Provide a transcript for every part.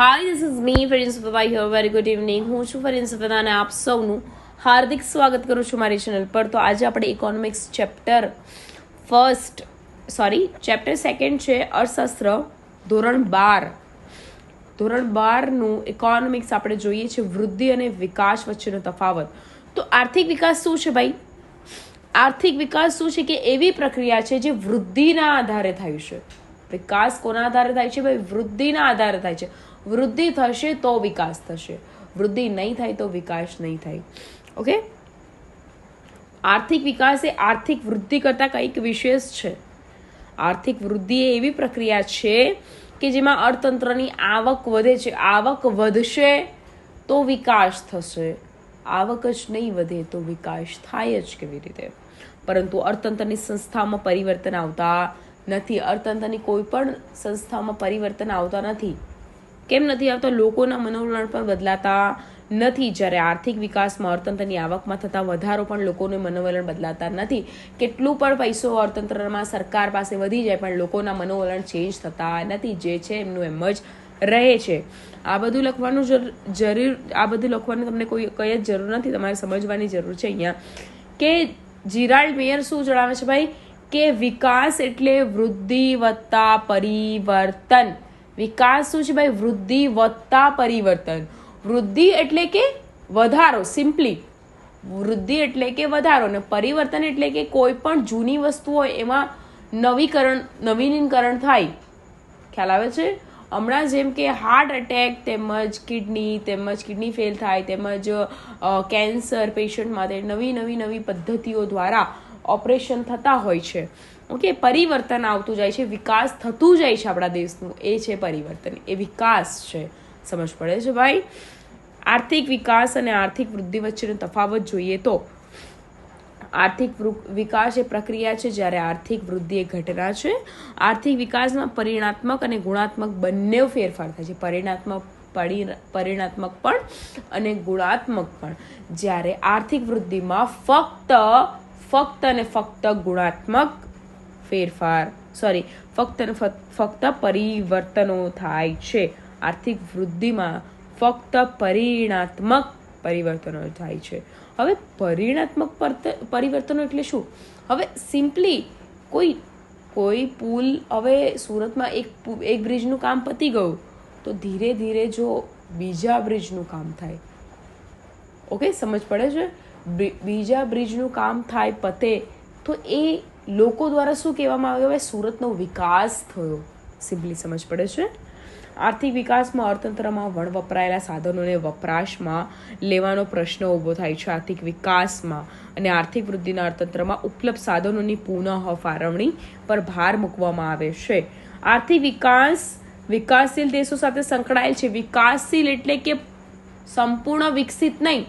Hi this is me Fareen સુપરવાઈ here. Very good evening. હું છું ફરીન સુપર અને આપ સૌનું હાર્દિક સ્વાગત કરું છું મારી ચેનલ પર. તો આજે આપણે ઇકોનોમિક્સ ચેપ્ટર સેકન્ડ છે, અર્થશાસ્ત્ર ધોરણ 12નું ઇકોનોમિક્સ આપણે જોઈએ છે, વૃદ્ધિ અને વિકાસ વચ્ચેનો તફાવત. તો આર્થિક વિકાસ શું છે ભાઈ? આર્થિક વિકાસ શું છે કે એવી પ્રક્રિયા છે જે વૃદ્ધિના આધારે થાય છે. વિકાસ કોના આધારે થાય છે ભાઈ? વૃદ્ધિના આધારે થાય છે. વૃદ્ધિ થશે તો વિકાસ થશે, વૃદ્ધિ નહીં થાય તો વિકાસ નહીં થાય. ઓકે, આર્થિક વિકાસ એ આર્થિક વૃદ્ધિ કરતા કંઈક વિશેષ છે. આર્થિક વૃદ્ધિ એ એવી પ્રક્રિયા છે કે જેમાં અર્થતંત્રની આવક વધે છે. આવક વધશે તો વિકાસ થશે, આવક જ નહીં વધે તો વિકાસ થાય જ કેવી રીતે? પરંતુ અર્થતંત્રની સંસ્થામાં પરિવર્તન આવતા નથી. અર્થતંત્રની કોઈ પણ સંસ્થામાં પરિવર્તન આવતા નથી. કેમ નથી આવતા? લોકોના મનોવલણ પણ બદલાતા નથી. જ્યારે આર્થિક વિકાસમાં અર્થતંત્રની આવકમાં થતા વધારો પણ લોકોનું મનોવલણ બદલાતા નથી. કેટલું પણ પૈસો અર્થતંત્રમાં સરકાર પાસે વધી જાય પણ લોકોના મનોવલણ ચેન્જ થતા નથી. જે છે એમનું એમ જ રહે છે. આ બધું લખવાનું તમને કોઈ કઈ જ જરૂર નથી, તમારે સમજવાની જરૂર છે અહીંયા કે જીરાલ્ડ મેયર શું જણાવે છે ભાઈ કે વિકાસ એટલે વૃદ્ધિ વત્તા પરિવર્તન. વિકાસ શું છે ભાઈ? વૃદ્ધિ વત્તા પરિવર્તન. વૃદ્ધિ એટલે કે વધારો, સિમ્પલી વૃદ્ધિ એટલે કે વધારો, ને પરિવર્તન એટલે કે કોઈ પણ જૂની વસ્તુ હોય એમાં નવીનીકરણ થાય. ખ્યાલ આવે છે? હમણાં જેમ કે હાર્ટ એટેક તેમજ કિડની ફેલ થાય, તેમજ કેન્સર પેશન્ટ માટે નવી પદ્ધતિઓ દ્વારા ઓપરેશન થતા હોય છે. ઓકે, પરિવર્તન આવતું જાય છે, વિકાસ થતું જાય છે આપણા દેશનું. એ છે પરિવર્તન, એ વિકાસ છે. સમજ પડે છે ભાઈ? આર્થિક વિકાસ અને આર્થિક વૃદ્ધિ વચ્ચેનો તફાવત જોઈએ તો આર્થિક વિકાસ એ પ્રક્રિયા છે, જ્યારે આર્થિક વૃદ્ધિ એ ઘટના છે. આર્થિક વિકાસમાં પરિણાત્મક અને ગુણાત્મક બંને ફેરફાર થાય છે. પરિણાત્મક પણ અને ગુણાત્મક પણ. જ્યારે આર્થિક વૃદ્ધિમાં ફક્ત ગુણાત્મક ફક્ત પરિવર્તનો થાય છે. આર્થિક વૃદ્ધિમાં ફક્ત પરિણાત્મક પરિવર્તનો થાય છે. હવે પરિણાત્મક પરિવર્તનો એટલે શું? હવે સિમ્પલી કોઈ પુલ, હવે સુરતમાં એક બ્રિજનું કામ પતી ગયું તો ધીરે ધીરે જો બીજા બ્રિજનું કામ થાય, ઓકે, સમજ પડે છે? બીજા બ્રિજનું કામ થાય, પતે, તો એ લોકો દ્વારા શું કહેવામાં આવે? હવે સુરતનો વિકાસ થયો. સિમ્પલી સમજ પડે છે? આર્થિક વિકાસમાં અર્થતંત્રમાં વપરાયેલા સાધનોને વપરાશમાં લેવાનો પ્રશ્ન ઊભો થાય છે. આર્થિક વિકાસમાં અને આર્થિક વૃદ્ધિના અર્થતંત્રમાં ઉપલબ્ધ સાધનોની પુનઃ ફાળવણી પર ભાર મૂકવામાં આવે છે. આર્થિક વિકાસ વિકાસશીલ દેશો સાથે સંકળાયેલ છે. વિકાસશીલ એટલે કે સંપૂર્ણ વિકસિત નહીં,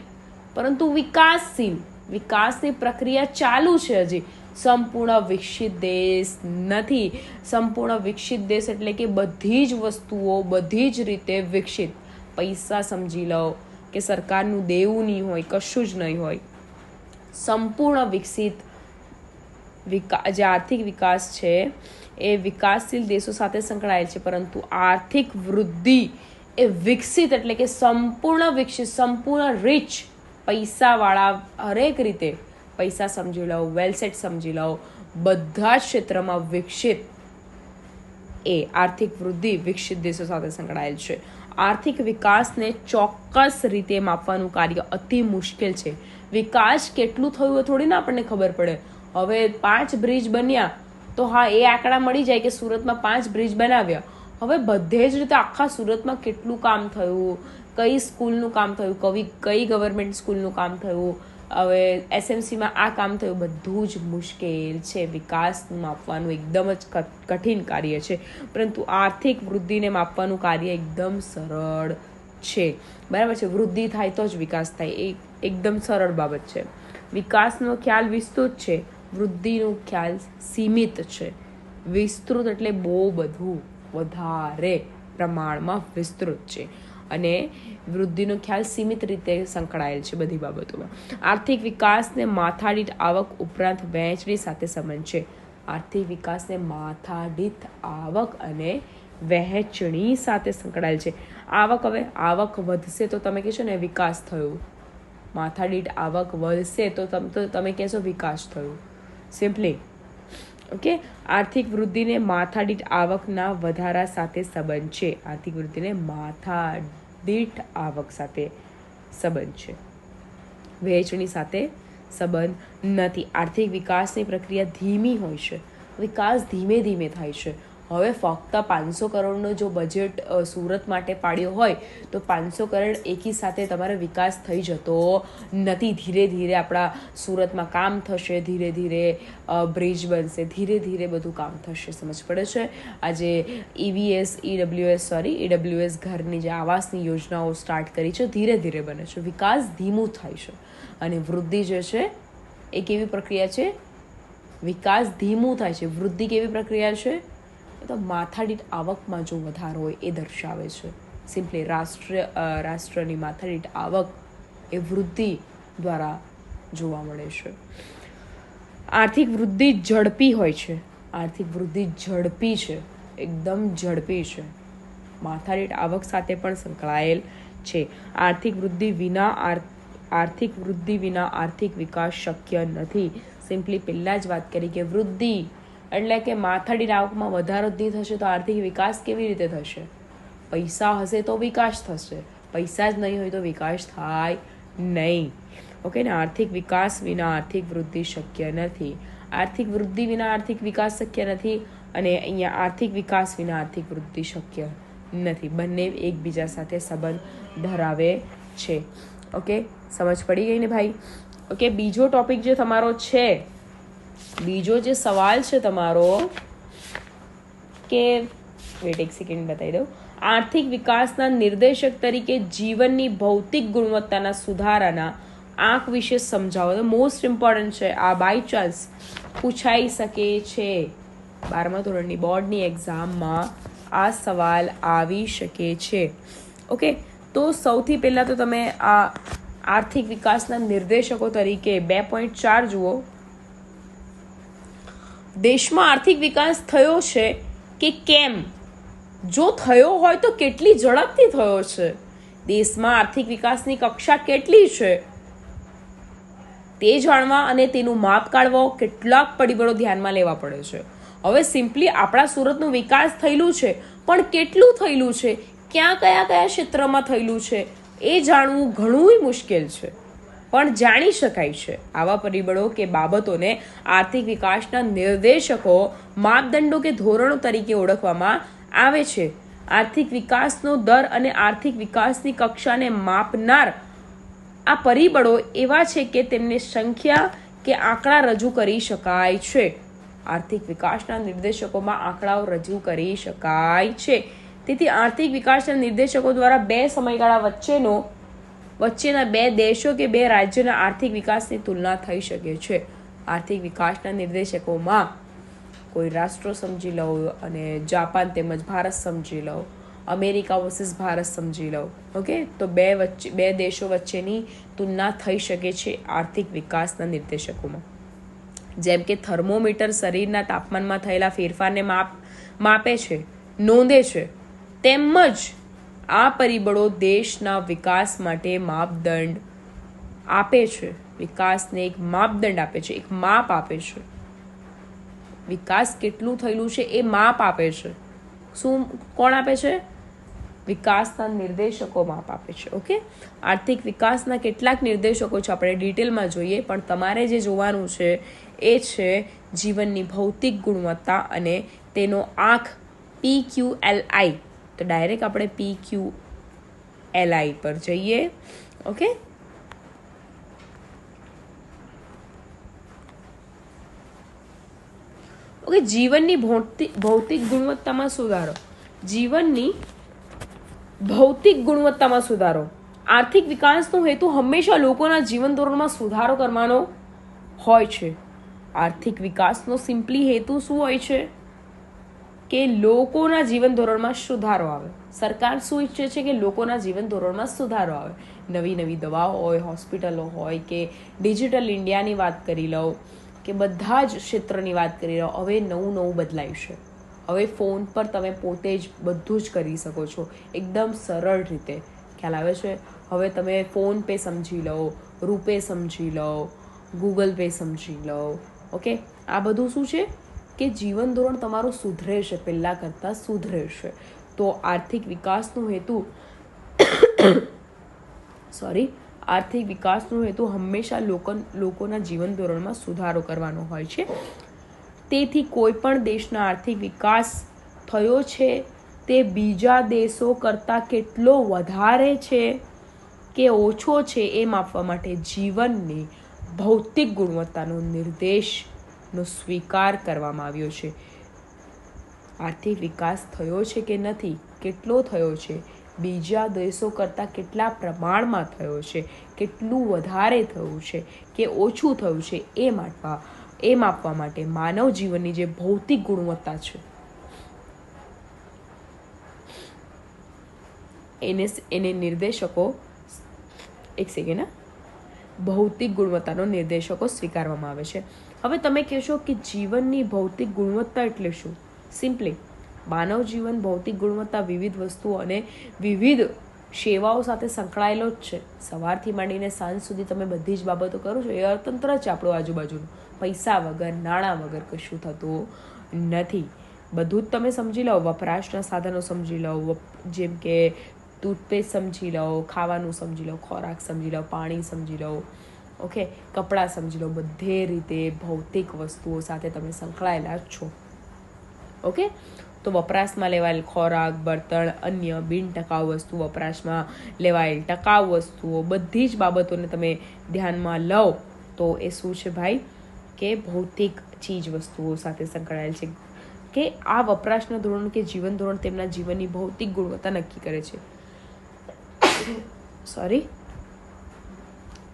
પરંતુ વિકાસશીલ. વિકાસની પ્રક્રિયા ચાલુ છે હજી. સંપૂર્ણ વિકસિત દેશ નથી. સંપૂર્ણ વિકસિત દેશ એટલે કે બધી જ વસ્તુઓ બધી જ રીતે વિકસિત. પૈસા સમજી લો કે સરકારનું દેવું નહીં હોય, કશું જ નહીં હોય. સંપૂર્ણ વિકસિત જે આર્થિક વિકાસ છે એ વિકાસશીલ દેશો સાથે સંકળાયેલ છે. પરંતુ આર્થિક વૃદ્ધિ એ વિકસિત એટલે કે સંપૂર્ણ વિકસિત, સંપૂર્ણ રીચ, પૈસાવાળા હરેક રીતે, પૈસા સમજી લો, વેલસેટ સમજી લો, બધા જ ક્ષેત્રમાં વિકસિત, એ આર્થિક વૃદ્ધિ વિકસિત દેશો સાથે સંકળાયેલ છે. આર્થિક વિકાસને ચોક્કસ રીતે માપવાનું કાર્ય અતિ મુશ્કેલ છે. વિકાસ કેટલું થયું એ થોડી ના આપણને ખબર પડે. હવે 5 બ્રિજ બન્યા તો હા, એ આંકડા મળી જાય કે સુરતમાં 5 બ્રિજ બનાવ્યા. હવે બધે જ રીતે આખા સુરતમાં કેટલું કામ થયું, કઈ સ્કૂલનું કામ થયું, કઈ ગવર્મેન્ટ સ્કૂલનું કામ થયું, હવે SMCમાં આ કામ થયું, બધું જ મુશ્કેલ છે. વિકાસ માપવાનું એકદમ જ કઠિન કાર્ય છે. પરંતુ આર્થિક વૃદ્ધિને માપવાનું કાર્ય એકદમ સરળ છે. બરાબર છે? વૃદ્ધિ થાય તો જ વિકાસ થાય, એ એકદમ સરળ બાબત છે. વિકાસનો ખ્યાલ વિસ્તૃત છે, વૃદ્ધિનો ખ્યાલ સીમિત છે. વિસ્તૃત એટલે બહુ બધું, વધારે પ્રમાણમાં વિસ્તૃત છે, અને વૃદ્ધિનો ખ્યાલ સીમિત રીતે સંકળાયેલ છે બધી બાબતોમાં. આર્થિક વિકાસને માથાદીઠ આવક ઉપરાંત વહેંચણી સાથે સંબંધ છે. આર્થિક વિકાસને માથાદીઠ આવક અને વહેંચણી સાથે સંકળાયેલ છે. આવક, હવે આવક વધશે તો તમે કહેશો ને વિકાસ થયો. માથાદીઠ આવક વધશે તો તમે કહેશો વિકાસ થયો. Simply okay. આર્થિક વૃદ્ધિને માથાદીઠ આવકના વધારા સાથે સંબંધ છે. આર્થિક વૃદ્ધિને માથાદીઠ આવક સાથે સંબંધ છે, વહેંચણી સાથે સંબંધ નથી. આર્થિક વિકાસની પ્રક્રિયા ધીમી હોય છે. વિકાસ ધીમે ધીમે થાય છે. હવે ફક્ત 500 કરોડનો જો બજેટ સુરત માટે પાડ્યો હોય તો 500 કરોડ એકી સાથે તમારો વિકાસ થઈ જતો નથી. ધીરે ધીરે આપણા સુરતમાં કામ થશે, ધીરે ધીરે બ્રિજ બનશે, ધીરે ધીરે બધું કામ થશે. સમજ પડે છે? આજે ઈડબ્લ્યુએસ ઘરની જે આવાસની યોજનાઓ સ્ટાર્ટ કરી છે, ધીરે ધીરે બને છે. વિકાસ ધીમું થાય છે. અને વૃદ્ધિ જે છે એ કેવી પ્રક્રિયા છે? વિકાસ ધીમું થાય છે. વૃદ્ધિ કેવી પ્રક્રિયા છે? તો માથાદીઠ આવકમાં જો વધારો હોય એ દર્શાવે છે. સિમ્પલી રાષ્ટ્રની માથાદીઠ આવક એ વૃદ્ધિ દ્વારા જોવા મળે છે. આર્થિક વૃદ્ધિ ઝડપી હોય છે. આર્થિક વૃદ્ધિ ઝડપી છે, એકદમ ઝડપી છે. માથાદીઠ આવક સાથે પણ સંકળાયેલ છે. આર્થિક વૃદ્ધિ વિના આર્થિક વિકાસ શક્ય નથી. સિમ્પલી પહેલાં જ વાત કરી કે વૃદ્ધિ એટલે કે માથાદીઠ આવકમાં વધારો જ નહીં થશે તો આર્થિક વિકાસ કેવી રીતે થશે? પૈસા હશે તો વિકાસ થશે, પૈસા જ નહીં હોય તો વિકાસ થાય નહીં. ઓકે ને? આર્થિક વિકાસ વિના આર્થિક વૃદ્ધિ શક્ય નથી. આર્થિક વૃદ્ધિ વિના આર્થિક વિકાસ શક્ય નથી. અને અહીંયા આર્થિક વિકાસ વિના આર્થિક વૃદ્ધિ શક્ય નથી. બંને એકબીજા સાથે સંબંધ ધરાવે છે. ઓકે, સમજ પડી ગઈ ને ભાઈ? ઓકે, બીજો ટોપિક જે તમારો છે, બીજો જે સવાલ છે તમારો કે વેટ એક સેકન્ડ બતાવી દઉં. આર્થિક વિકાસના નિર્દેશક તરીકે જીવનની ભૌતિક ગુણવત્તાના સુધારાના આંક વિશે સમજાવો. તો મોસ્ટ ઇમ્પોર્ટન્ટ છે આ, બાય ચાન્સ પૂછાઈ શકે છે. 12મા ધોરણની બોર્ડની એક્ઝામમાં આ સવાલ આવી શકે છે. ઓકે, તો સૌથી પહેલાં તો તમે આ આર્થિક વિકાસના નિર્દેશકો તરીકે 2.4 જુઓ. દેશમાં આર્થિક વિકાસ થયો છે કે કેમ? જો થયો હોય તો કેટલી ઝડપથી થયો છે? દેશમાં આર્થિક વિકાસની કક્ષા કેટલી છે તે જાણવા અને તેનું માપ કાઢવા કેટલાક પરિબળો ધ્યાનમાં લેવા પડે છે. હવે સિમ્પલી આપણા સુરતનું વિકાસ થયેલું છે, પણ કેટલું થયેલું છે, કયા કયા ક્ષેત્રમાં થયેલું છે એ જાણવું ઘણું મુશ્કેલ છે, પણ જાણી શકાય છે. આવા પરિબળો કે બાબતોને આર્થિક વિકાસના નિર્દેશકો, માપદંડો કે ધોરણો તરીકે ઓળખવામાં આવે છે. આર્થિક વિકાસનો દર અને આર્થિક વિકાસની કક્ષાને માપનાર આ પરિબળો એવા છે કે તેમને સંખ્યા કે આંકડા રજૂ કરી શકાય છે. આર્થિક વિકાસના નિર્દેશકોમાં આંકડાઓ રજૂ કરી શકાય છે. તેથી આર્થિક વિકાસના નિર્દેશકો દ્વારા બે સમયગાળા વચ્ચેના બે દેશો કે બે રાજ્યોના આર્થિક વિકાસની તુલના થઈ શકે છે. આર્થિક વિકાસના નિર્દેશકોમાં કોઈ રાષ્ટ્રો સમજી લો અને જાપાન તેમજ ભારત સમજી લો, અમેરિકા વર્સિસ ભારત સમજી લો. ઓકે, તો બે દેશો વચ્ચેની તુલના થઈ શકે છે આર્થિક વિકાસના નિર્દેશકોમાં. જેમ કે થર્મોમીટર શરીરના તાપમાનમાં થયેલા ફેરફારને માપે છે, નોંધે છે, તેમજ આ પરિબળો દેશના વિકાસ માટે માપદંડ આપે છે. વિકાસને એક માપદંડ આપે છે, એક માપ આપે છે. વિકાસ કેટલું થયેલું છે એ માપ આપે છે. શું કોણ આપે છે? વિકાસના નિર્દેશકો માપ આપે છે. ઓકે, આર્થિક વિકાસના કેટલાક નિર્દેશકો છે, આપણે ડિટેલમાં જોઈએ, પણ તમારે જે જોવાનું છે એ છે જીવનની ભૌતિક ગુણવત્તા અને તેનો આંક PQLI. તો ડાયરેક્ટ આપણે PQLI પર જઈએ. ઓકે, જીવનની ભૌતિક ગુણવત્તામાં સુધારો. જીવનની ભૌતિક ગુણવત્તામાં સુધારો. આર્થિક વિકાસનો હેતુ હંમેશા લોકોના જીવન ધોરણમાં સુધારો કરવાનો હોય છે. આર્થિક વિકાસનો સિમ્પલી હેતુ શું હોય છે? કે લોકોના જીવન ધોરણમાં સુધારો આવે. સરકાર શું ઈચ્છે છે? કે લોકોના જીવન ધોરણમાં સુધારો આવે. નવી દવાઓ હોય, હોસ્પિટલો હોય, કે ડિજિટલ ઇન્ડિયાની વાત કરી લો, કે બધા જ ક્ષેત્રની વાત કરી લો, હવે નવું બદલાયું છે. હવે ફોન પર તમે પોતે જ બધું જ કરી શકો છો એકદમ સરળ રીતે. ખ્યાલ આવે છે? હવે તમે ફોન પે સમજી લો, રૂપે સમજી લો, ગૂગલ પે સમજી લો. ઓકે, આ બધું શું છે કે જીવન ધોરણ તમારું સુધરેશે, પહેલાં કરતાં સુધરેશે. તો આર્થિક વિકાસનો હેતુ આર્થિક વિકાસનો હેતુ હંમેશા લોકોના જીવન ધોરણમાં સુધારો કરવાનો હોય છે. તેથી કોઈ પણ દેશના આર્થિક વિકાસ થયો છે તે બીજા દેશો કરતાં કેટલો વધારે છે કે ઓછો છે એ માપવા માટે જીવનની ભૌતિક ગુણવત્તાનો નિર્દેશનો સ્વીકાર કરવામાં આવ્યો છે. આર્થિક વિકાસ થયો છે કે નથી, કેટલો થયો છે, બીજા દેશો કરતાં કેટલા પ્રમાણમાં થયો છે, કેટલું વધારે થયું છે કે ઓછું થયું છે એ માપવા માટે માનવ જીવનની જે ભૌતિક ગુણવત્તા છે એને નિર્દેશકો ભૌતિક ગુણવત્તાનો નિર્દેશકો સ્વીકારવામાં આવે છે. હવે તમે કહેશો કે જીવનની ભૌતિક ગુણવત્તા એટલે શું? સિમ્પલી માનવ જીવન ભૌતિક ગુણવત્તા વિવિધ વસ્તુઓ અને વિવિધ સેવાઓ સાથે સંકળાયેલો જ છે. સવારથી માંડીને સાંજ સુધી તમે બધી જ બાબતો કરો છો એ અર્થતંત્ર જ આપણું આજુબાજુનું. પૈસા વગર, નાણાં વગર કશું થતું નથી. બધું જ તમે સમજી લો, વપરાશના સાધનો સમજી લો, જેમ કે ટૂથપેસ્ટ સમજી લો, ખાવાનું સમજી લો, ખોરાક સમજી લો, પાણી સમજી લો, ઓકે, કપડાં સમજી લો, બધે રીતે ભૌતિક વસ્તુઓ સાથે તમે સંકળાયેલા જ છો. ઓકે, તો વપરાશમાં લેવાયેલ ખોરાક, બળતણ, અન્ય બિન ટકાઉ વસ્તુ, વપરાશમાં લેવાયેલ ટકાઉ વસ્તુઓ, બધી જ બાબતોને તમે ધ્યાનમાં લો તો એ શું છે ભાઈ કે ભૌતિક ચીજ વસ્તુઓ સાથે સંકળાયેલ છે. કે આ વપરાશના ધોરણ કે જીવન ધોરણ તેમના જીવનની ભૌતિક ગુણવત્તા નક્કી કરે છે.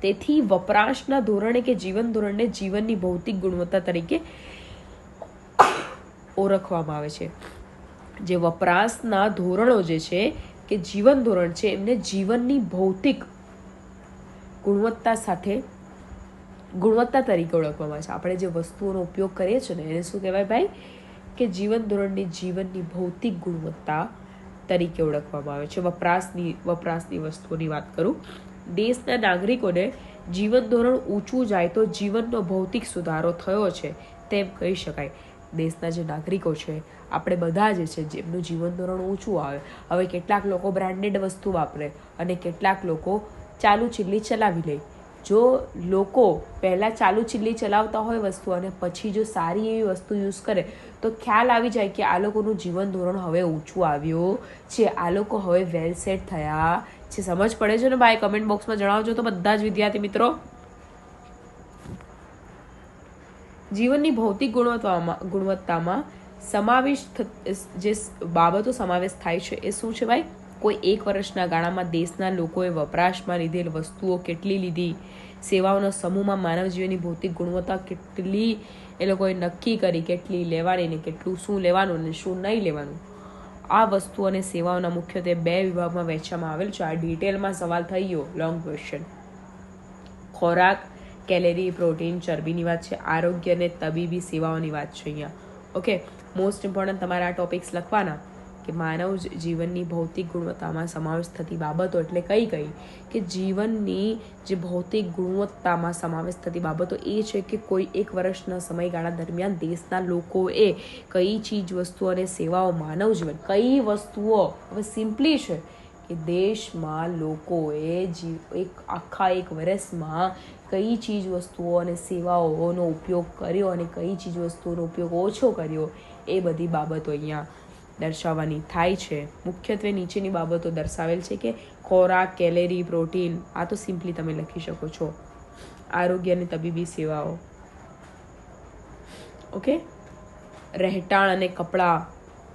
તેથી વપરાશના ધોરણે કે જીવન ધોરણને જીવનની ભૌતિક ગુણવત્તા તરીકે ઓળખવામાં આવે છે. જે વપરાશના ધોરણો જે છે કે જીવન ધોરણ છે એમને જીવનની ભૌતિક ગુણવત્તા તરીકે ઓળખવામાં આવે છે. આપણે જે વસ્તુઓનો ઉપયોગ કરીએ છીએ ને એને શું કહેવાય ભાઈ કે જીવન ધોરણની જીવનની ભૌતિક ગુણવત્તા તરીકે ઓળખવામાં આવે છે. વપરાશની વસ્તુઓની વાત કરું, દેશના નાગરિકોને જીવન ધોરણ ઊંચું જાય તો જીવનનો ભૌતિક સુધારો થયો છે તેમ કહી શકાય. દેશના જે નાગરિકો છે આપણે બધા જે છે જેમનું જીવન ધોરણ ઊંચું આવે. હવે કેટલાક લોકો બ્રાન્ડેડ વસ્તુ વાપરે અને કેટલાક લોકો ચાલુ ચીલ્લી ચલાવી લે. જો લોકો પહેલાં ચાલુ ચીલ્લી ચલાવતા હોય વસ્તુ અને પછી જો સારી એવી વસ્તુ યુઝ કરે તો ખ્યાલ આવી જાય કે આ લોકોનું જીવન ધોરણ હવે ઊંચું આવ્યું છે, આ લોકો હવે વેલ સેટ થયા છે. સમજ પડે છે ને ભાઈ? કમેન્ટ બોક્સમાં જણાવજો તો બધા જ વિદ્યાર્થી મિત્રો. જીવનની ભૌતિક ગુણવત્તામાં જે બાબતો સમાવેશ થાય છે એ શું છે ભાઈ? કોઈ એક વર્ષના ગાળામાં દેશના લોકોએ વપરાશમાં લીધેલ વસ્તુઓ કેટલી લીધી, સેવાઓના સમૂહમાં માનવ જીવનની ભૌતિક ગુણવત્તા કેટલી એ લોકોએ નક્કી કરી, કેટલી લેવાની ને કેટલું શું લેવાનું ને શું નહીં લેવાનું. આ વસ્તુઓ અને સેવાઓના મુખ્યત્વે 2 વિભાગમાં વહેંચવામાં આવેલ છે. આ ડિટેલમાં સવાલ થઈ ગયો, લોંગ ક્વેશ્ચન. ખોરાક, કેલેરી, પ્રોટીન, ચરબીની વાત છે. આરોગ્ય અને તબીબી સેવાઓની વાત છે અહીંયા. ઓકે, મોસ્ટ ઇમ્પોર્ટન્ટ તમારે આ ટોપિક્સ લખવાના કે માનવ જીવનની ભૌતિક ગુણવત્તામાં સમાવેશ થતી બાબતો એટલે કઈ કે જીવનની જે ભૌતિક ગુણવત્તામાં સમાવેશ થતી બાબતો એ છે કે કોઈ એક વર્ષના સમયગાળા દરમિયાન દેશના લોકોએ કઈ ચીજ વસ્તુઓ અને સેવાઓ માનવ જીવન કઈ વસ્તુઓ હવે સિમ્પલી છે કે દેશમાં લોકોએ આખા એક વર્ષમાં કઈ ચીજ વસ્તુઓ અને સેવાઓનો ઉપયોગ કર્યો અને કઈ ચીજ વસ્તુઓનો ઉપયોગ ઓછો કર્યો એ બધી બાબતો અહીંયા દર્શાવવાની થાય છે. મુખ્યત્વે નીચેની બાબતો દર્શાવેલ છે કે ખોરાક, કેલેરી, પ્રોટીન, આ તો સિમ્પલી તમે લખી શકો છો. આરોગ્ય અને તબીબી સેવાઓ, ઓકે, રહેઠાણ અને કપડાં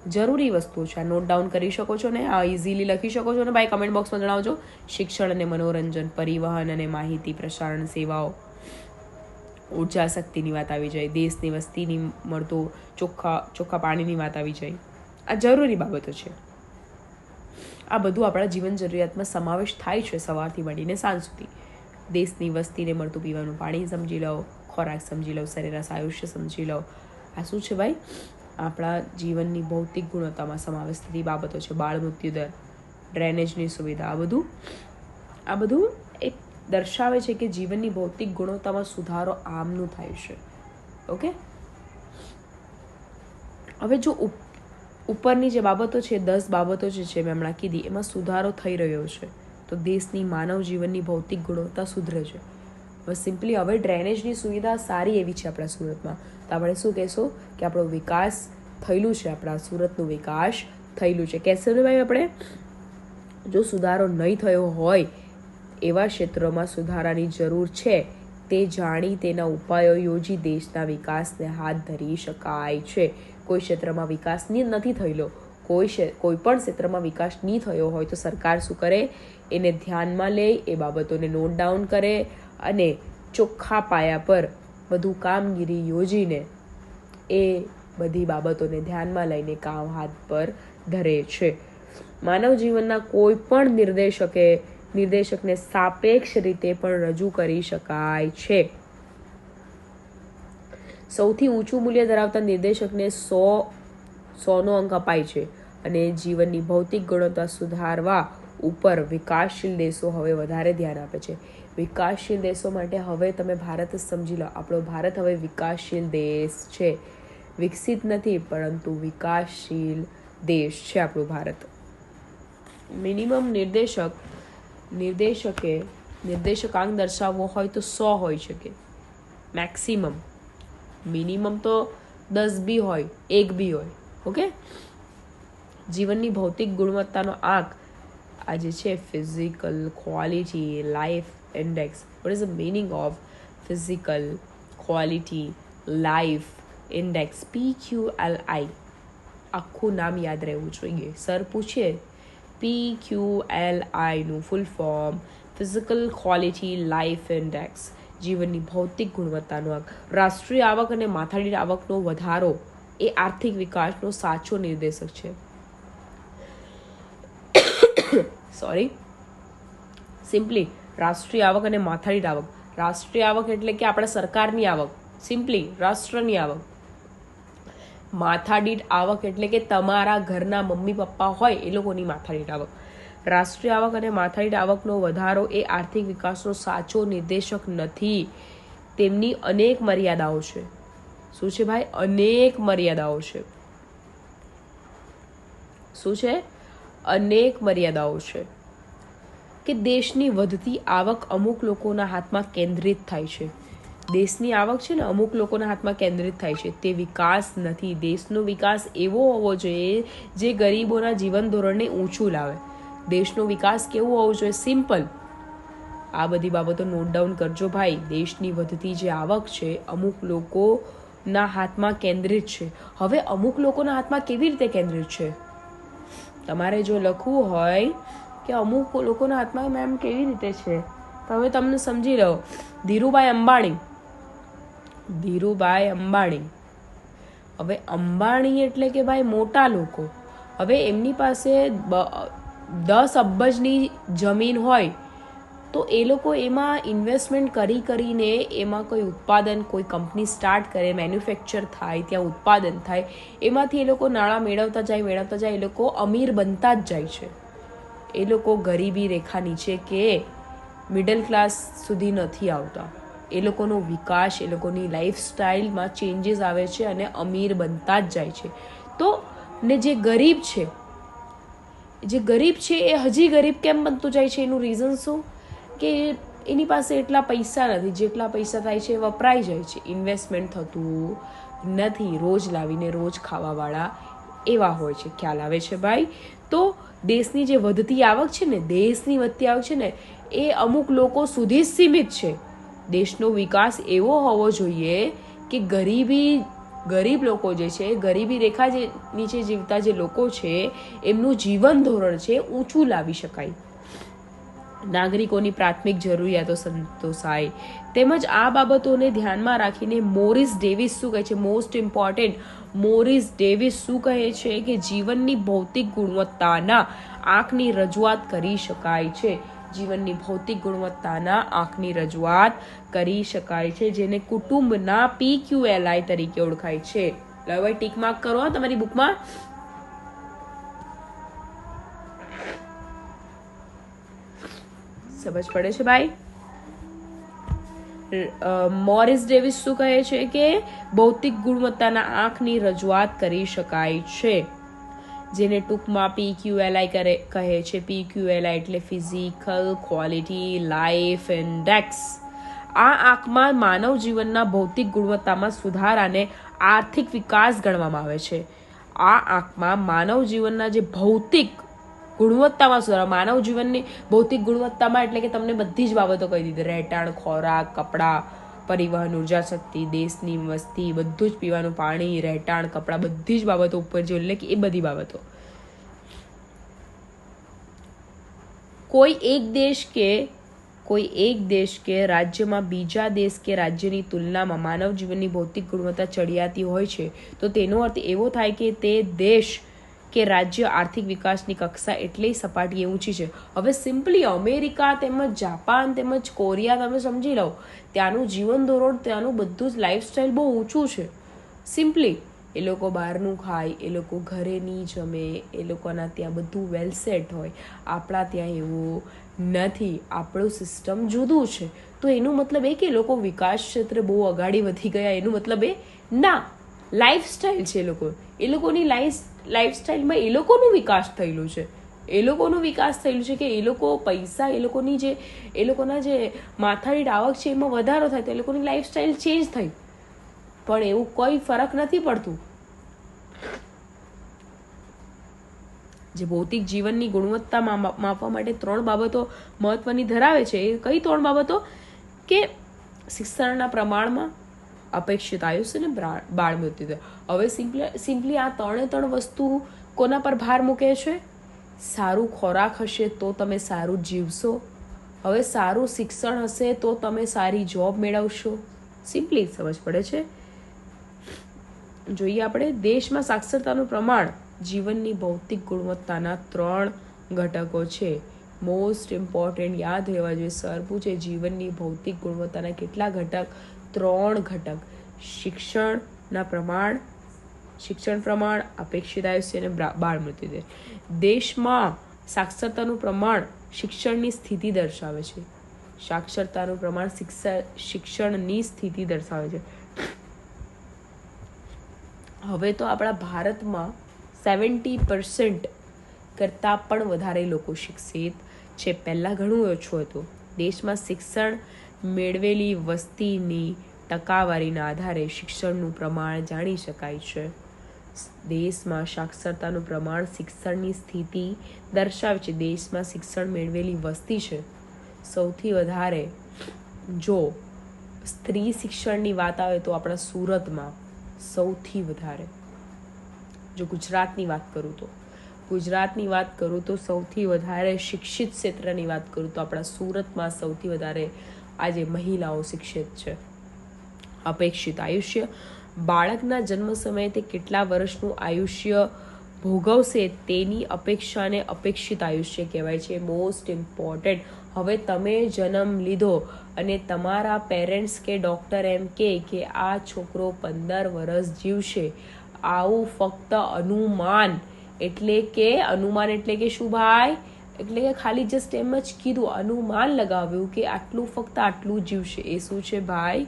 જરૂરી વસ્તુઓ છે. આ નોટ ડાઉન કરી શકો છો ને, આ ઇઝીલી લખી શકો છો ને ભાઈ? કમેન્ટ બોક્સમાં જણાવજો. શિક્ષણ અને મનોરંજન, પરિવહન અને માહિતી પ્રસારણ સેવાઓ, ઉર્જા શક્તિની વાત આવી જાય, દેશની વસ્તીની મળતું ચોખ્ખા પાણીની વાત આવી જાય. આ જરૂરી બાબતો છે. આ બધું આપણા જીવન જરૂરિયાતમાં સમાવેશ થાય છે સવારથી માંડીને સાંજ સુધી. દેશની વસ્તીને મળતું પીવાનું પાણી સમજી લો, ખોરાક સમજી લો, સરેરાશ આયુષ્ય સમજી લો. આ શું છે ભાઈ? આપણા જીવનની ભૌતિક ગુણવત્તામાં સમાવેશ થતી બાબતો છે. બાળ મૃત્યુદર, ડ્રેનેજની સુવિધા, આ બધું એક દર્શાવે છે કે જીવનની ભૌતિક ગુણવત્તામાં સુધારો આમનું થાય છે. ઓકે, હવે જો ઉપરની જે બાબતો છે, 10 બાબતો જે છે મેં હમણાં કીધી, એમાં સુધારો થઈ રહ્યો છે તો દેશની માનવ જીવનની ભૌતિક ગુણવત્તા સુધરે છે. બસ સિમ્પલી હવે ડ્રેનેજની સુવિધા સારી એવી છે આપણા સુરતમાં, તો આપણે શું કહેશું કે આપણો વિકાસ થયેલું છે, આપણા સુરતનું વિકાસ થયેલું છે. કહેશું ને ભાઈ આપણે, જો સુધારો નહીં થયો હોય એવા ક્ષેત્રોમાં સુધારાની જરૂર છે તે જાણી તેના ઉપાયો યોજી દેશના વિકાસને હાથ ધરી શકાય છે. કોઈ ક્ષેત્રમાં વિકાસ નથી થયેલો, કોઈ પણ ક્ષેત્રમાં વિકાસ નહીં થયો હોય તો સરકાર શું કરે, એને ધ્યાનમાં લે, એ બાબતોને નોટ ડાઉન કરે અને ચોખ્ખા પાયા પર બધું કામગીરી યોજીને એ બધી બાબતોને ધ્યાનમાં લઈને કામ હાથ પર ધરે છે. માનવ જીવનના કોઈ પણ નિર્દેશકને સાપેક્ષ રીતે પણ રજૂ કરી શકાય છે. સૌથી ઊંચું મૂલ્ય ધરાવતા નિર્દેશકને 100નો અંક અપાય છે અને જીવનની ભૌતિક ગુણવત્તા સુધારવા ઉપર વિકાસશીલ દેશો હવે વધારે ધ્યાન આપે છે. વિકાસશીલ દેશો માટે હવે તમે ભારત સમજી લો, આપણો ભારત હવે વિકાસશીલ દેશ છે. વિકસિત નથી પરંતુ વિકાસશીલ દેશ છે આપણું ભારત. મિનિમમ નિર્દેશકાંક દર્શાવવો હોય તો 100 હોઈ શકે, મેક્સિમમ. મિનિમમ તો 10 બી હોય, 1 બી હોય. ઓકે, જીવનની ભૌતિક ગુણવત્તાનો આંક આ જે છે physical quality life index. What is the meaning of physical quality life index, PQLI? આખું નામ યાદ રહેવું જોઈએ. સર પૂછે PQLI નું full form physical quality life index, જીવનની ભૌતિક ગુણવત્તાનો આંક. રાષ્ટ્રીય આવક અને માથાદીઠ આવકનો વધારો એ આર્થિક વિકાસનો સાચો નિર્દેશક છે. સિમ્પલી રાષ્ટ્રીય આવક અને માથાદીઠ આવક. રાષ્ટ્રીય આવક એટલે કે આપણા સરકારની આવક, સિમ્પલી રાષ્ટ્રની આવક. માથાદીઠ આવક એટલે કે તમારા ઘરના મમ્મી પપ્પા હોય એ લોકોની માથાદીઠ આવક. રાષ્ટ્રીય આવક અને માથાદીઠ આવકનો વધારો એ આર્થિક વિકાસનો સાચો નિર્દેશક નથી. તેમની અનેક મર્યાદાઓ છે. શું છે ભાઈ? અનેક મર્યાદાઓ છે. શું છે? અનેક મર્યાદાઓ છે કે દેશની વધતી આવક અમુક લોકોના હાથમાં કેન્દ્રિત થાય છે. દેશની આવક છે ને અમુક લોકોના હાથમાં કેન્દ્રિત થાય છે, તે વિકાસ નથી. દેશનો વિકાસ એવો હોવો જોઈએ જે ગરીબોના જીવન ધોરણને ઊંચું લાવે. દેશનો વિકાસ કેવો હોવો જોઈએ? સિમ્પલ. આ બધી બાબતો નોટ ડાઉન કરજો ભાઈ. દેશની વધતી જે આવક છે અમુક લોકોના હાથમાં કેન્દ્રિત છે. હવે અમુક લોકોના હાથમાં કેવી રીતે કેન્દ્રિત છે? તમારે જો લખવું હોય કે અમુક લોકોના હાથમાં મેમ કેવી રીતે છે, તો હવે તમને સમજી લો. ધીરુભાઈ અંબાણી. હવે અંબાણી એટલે કે ભાઈ મોટા લોકો. હવે એમની પાસે 10 અબજની જમીન હોય તો એ લોકો એમાં ઇન્વેસ્ટમેન્ટ કરીને એમાં કોઈ ઉત્પાદન, કોઈ કંપની સ્ટાર્ટ કરે, મેન્યુફેક્ચર થાય, ત્યાં ઉત્પાદન થાય, એમાંથી એ લોકો નાણાં મેળવતા જાય, એ લોકો અમીર બનતા જ જાય છે. એ લોકો ગરીબી રેખા નીચે કે મિડલ ક્લાસ સુધી નથી આવતા. એ લોકોનો વિકાસ, એ લોકોની લાઈફસ્ટાઈલમાં ચેન્જીસ આવે છે અને અમીર બનતા જ જાય છે. તો ને જે ગરીબ છે એ હજી ગરીબ કેમ બનતું જાય છે? એનું રીઝન શું? કે એની પાસે એટલા પૈસા નથી, જેટલા પૈસા થાય છે વપરાઈ જાય છે, ઇન્વેસ્ટમેન્ટ થતું નથી. રોજ લાવીને રોજ ખાવાવાળા એવા હોય છે. ખ્યાલ આવે છે ભાઈ? તો દેશની જે વધતી આવક છે ને એ અમુક લોકો સુધી જ સીમિત છે. દેશનો વિકાસ એવો હોવો જોઈએ કે ગરીબ લોકો જે છે, ગરીબી રેખા જે નીચે જીવતા જે લોકો છે એમનું જીવન ધોરણ છે ઊંચું લાવી શકાય, નાગરિકોની પ્રાથમિક જરૂરિયાતો સંતોષાય. તેમજ આ બાબતોને ધ્યાનમાં રાખીને મોરિસ ડેવિસ શું કહે છે? મોસ્ટ ઇમ્પોર્ટન્ટ, મોરિસ ડેવિસ શું કહે છે કે જીવનની ભૌતિક ગુણવત્તાના આંકની રજૂઆત કરી શકાય છે. જીવનની ભૌતિક ગુણવત્તાના આંકની રજૂઆત કરી શકાય છે, જેને કુટુંબના PQLI તરીકે ઓળખાય છે. લો ભાઈ ટીક માર્ક કરો તમારી બુકમાં. સમજ પડે છે ભાઈ? મોરિસ ડેવિસ શું કહે છે કે ભૌતિક ગુણવત્તાના આંકની રજૂઆત કરી શકાય છે, જેને ટૂંકમાં PQLI કહે છે. PQLI એટલે ફિઝિકલ ક્વોલિટી લાઈફ ઇન્ડેક્સ. આ આંકમાં માનવ જીવનના ભૌતિક ગુણવત્તામાં સુધારાને આર્થિક વિકાસ ગણવામાં આવે છે. આ આંકમાં માનવ જીવનના જે ભૌતિક ગુણવત્તામાં સુધારો, માનવ જીવનની ભૌતિક ગુણવત્તામાં એટલે કે તમને બધી જ બાબતો કહી દીધી, રહેઠાણ, ખોરાક, કપડાં, પરિવહન, ઉર્જા શક્તિ, દેશની વસ્તી, બધું જ પીવાનું પાણી, રહેઠાણ, કપડાં, બધી જ બાબતો ઉપર જે ઉલ્લેખ એ બધી બાબતો. કોઈ એક દેશ કે રાજ્યમાં બીજા દેશ કે રાજ્યની તુલનામાં માનવ જીવનની ભૌતિક ગુણવત્તા ચડિયાતી હોય છે તો તેનો અર્થ એવો થાય કે તે દેશ કે રાજ્ય આર્થિક વિકાસની કક્ષા એટલી સપાટીએ ઊંચી છે. હવે સિમ્પલી અમેરિકા તેમજ જાપાન તેમજ કોરિયા તમે સમજી લો, ત્યાંનું જીવન ધોરણ, ત્યાંનું બધું જ લાઈફસ્ટાઈલ બહુ ઊંચું છે. સિમ્પલી એ લોકો બહારનું ખાય, એ લોકો ઘરે નહીં જમે, એ લોકોના ત્યાં બધું વેલ સેટ હોય. આપણા ત્યાં એવું નથી, આપણું સિસ્ટમ જુદું છે. તો એનું મતલબ એ કે એ લોકો વિકાસ ક્ષેત્રે બહુ અગાડી વધી ગયા, એનું મતલબ એ ના, લાઈફસ્ટાઈલ છે એ લોકોની લાઈફસ્ટાઈલમાં એ લોકોનું વિકાસ થયેલું છે. કે એ લોકો પૈસા, એ લોકોના જે માથાની આવક છે એમાં વધારો થાય તો એ લોકોની લાઈફસ્ટાઈલ ચેન્જ થઈ. પણ એવું કોઈ ફરક નથી પડતું. જે ભૌતિક જીવનની ગુણવત્તા માપવા માટે 3 બાબતો મહત્વની ધરાવે છે. એ કઈ 3 બાબતો? કે શિક્ષણના પ્રમાણમાં, અપેક્ષિત આયુષ્ય અને બાળ મૃત્યુદર. હવે સિમ્પલી આ 3 વસ્તુ કોના પર ભાર મૂકે છે? સારું ખોરાક હશે તો તમે સારું જીવશો. હવે સારું શિક્ષણ હશે તો તમે સારી જોબ મેળવશો. સિમ્પલી સમજ પડે છે? જોઈએ આપણે દેશમાં સાક્ષરતાનું પ્રમાણ જીવનની ભૌતિક ગુણવત્તાના 3 ઘટકો છે. મોસ્ટ ઇમ્પોર્ટન્ટ યાદ રહેવા જોઈએ. સર પૂછે જીવનની ભૌતિક ગુણવત્તાના કેટલા ઘટક? 3 ઘટક. શિક્ષણ પ્રમાણ, અપેક્ષિત આયુષ્ય અને બાળ મૃત્યુદર. દેશમાં સાક્ષરતાનું પ્રમાણ શિક્ષણની સ્થિતિ દર્શાવે છે. શિક્ષણની સ્થિતિ દર્શાવે છે. હવે તો આપણા ભારતમાં 70% કરતાં પણ વધારે લોકો શિક્ષિત છે. પહેલાં ઘણું ઓછું હતું. દેશમાં શિક્ષણ મેળવેલી વસ્તીની ટકાવારીના આધારે શિક્ષણનું પ્રમાણ જાણી શકાય છે. દેશમાં સાક્ષરતાનું પ્રમાણ શિક્ષણની સ્થિતિ દર્શાવે છે. દેશમાં શિક્ષણ મેળવેલી વસ્તી છે સૌથી વધારે. જો સ્ત્રી શિક્ષણની વાત આવે તો આપણા સુરતમાં સૌથી વધારે. જો ગુજરાતની વાત કરું તો સૌથી વધારે શિક્ષિત ક્ષેત્રની વાત કરું તો આપણા સુરતમાં સૌથી વધારે આજે મહિલાઓ શિક્ષિત છે. અપેક્ષિત આયુષ્ય, બાળકના જન્મ સમયે તે કેટલા વર્ષનું આયુષ્ય ભોગવશે તેની અપેક્ષાને અપેક્ષિત આયુષ્ય કહેવાય છે. Most important. હવે તમે જન્મ લીધો અને તમારા પેરેન્ટ્સ કે ડૉક્ટર એમ કે આ છોકરો 15 વર્ષ જીવશે, આવું ફક્ત અનુમાન એટલે કે શું ભાઈ? એટલે કે ખાલી જસ્ટ એમ જ કીધું, અનુમાન લગાવ્યું કે ફક્ત આટલું જીવશે. એ શું છે ભાઈ?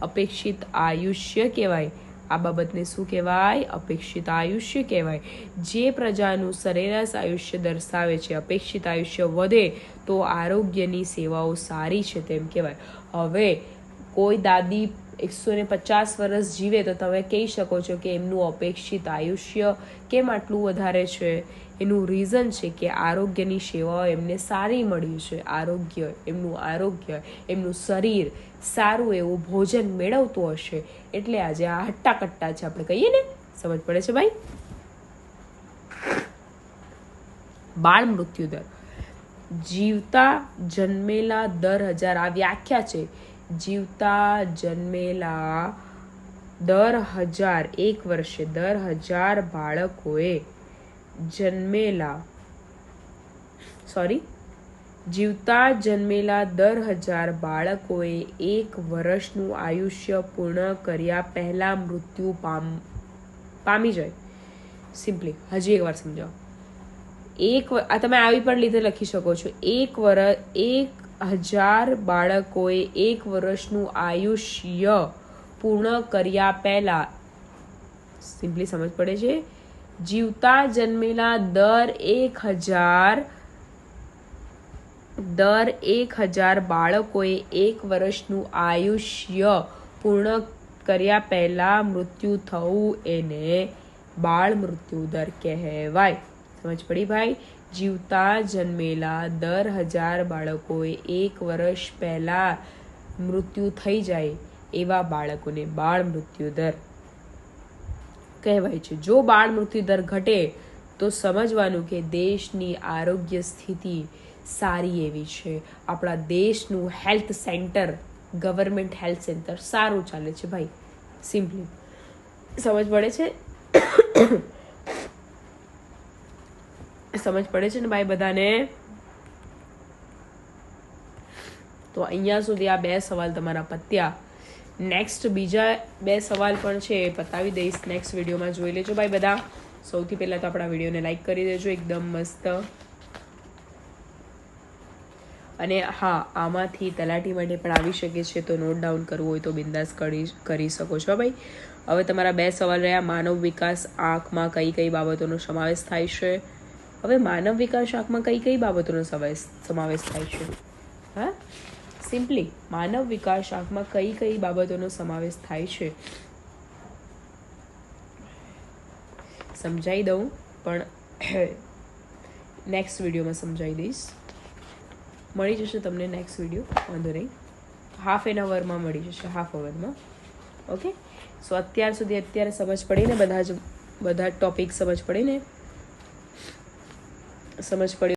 અપેક્ષિત આયુષ્ય કહેવાય. આ બાબતને શું કહેવાય? અપેક્ષિત આયુષ્ય કહેવાય. જે પ્રજાનું સરેરાશ આયુષ્ય દર્શાવે છે. અપેક્ષિત આયુષ્ય વધે તો આરોગ્યની સેવાઓ સારી છે તેમ કહેવાય. હવે કોઈ દાદી 150 વર્ષ જીવે તો તમે કહી શકો છો કે એમનું અપેક્ષિત આયુષ્ય કેમ આટલું વધારે છે? એનું રીઝન છે કે આરોગ્યની સેવાઓ એમને સારી મળી છે. એમનું શરીર સારું એવું ભોજન મેળવતું હશે એટલે આજે આ હટ્ટાકટ્ટા છે, આપણે કહીએ ને. સમજ પડે છે ભાઈ? બાળ મૃત્યુદર. જીવતા જન્મેલા દર 1000, આ વ્યાખ્યા છે. જીવતા જન્મેલા દર 1000, એક વર્ષે દર 1000 બાળકોએ જીવતા જન્મેલા દર 1000 બાળકોએ 1 વર્ષનું આયુષ્ય પૂર્ણ કર્યા પહેલા મૃત્યુ પામી જાય. સિમ્પલી હજી એકવાર સમજાવો. આ તમે આવી પણ રીતે લખી શકો છો. 1000 બાળકોએ 1 વર્ષનું આયુષ્ય પૂર્ણ કર્યા પહેલા, સિમ્પલી સમજ પડે છે, જીવતા જન્મેલા દર 1000 બાળકોએ 1 વર્ષનું આયુષ્ય પૂર્ણ કર્યા પહેલા મૃત્યુ થવું એને બાળ મૃત્યુ દર કહેવાય. સમજ પડી ભાઈ? જીવતા જન્મેલા દર 1000 બાળકોએ 1 વર્ષ પહેલા મૃત્યુ થઈ જાય એવા બાળકોને બાળ મૃત્યુ દર કહેવાય છે. જો બાળ મૃત્યુ દર ઘટે તો સમજવાનું કે દેશની આરોગ્ય સ્થિતિ સારી એવી છે. આપણા દેશનું health centre, government health centre સારું ચાલે છે ભાઈ. સિમ્પલી સમજ પડે છે? સમજ પડે છે ને ભાઈ બધાને? તો અહીંયા સુધી આ 2 સવાલ તમારા પત્યા. નેક્સ્ટ બીજા 2 સવાલ પણ છે, પતાવી દઈશ નેક્સ્ટ વિડીયોમાં. જોઈ લેજો ભાઈ બધા. સૌથી પહેલાં તો આપણા વિડીયોને લાઈક કરી દેજો એકદમ મસ્ત. અને હા, આમાંથી તલાટી માટે પણ આવી શકે છે, તો નોટ ડાઉન કરવું હોય તો બિંદાસ કરી શકો છો ભાઈ. હવે તમારા 2 સવાલ રહ્યા. માનવ વિકાસ આંકમાં કઈ કઈ બાબતોનો સમાવેશ થાય છે? હવે માનવ વિકાસ આંકમાં કઈ બાબતોનો સમાવેશ થાય છે? હા, સિમ્પલી માનવ વિકાસ આંકમાં કઈ બાબતોનો સમાવેશ થાય છે સમજાવી દઉં, પણ નેક્સ્ટ વિડીયોમાં સમજાવી દઈશ. મળી જશે તમને નેક્સ્ટ વિડીયો, વાંધો નહીં. ½ એન અવરમાં મળી જશે, ½ અવરમાં. ઓકે. સો અત્યારે સમજ પડી ને? બધા ટોપિક સમજ પડી ને? સમજ પડી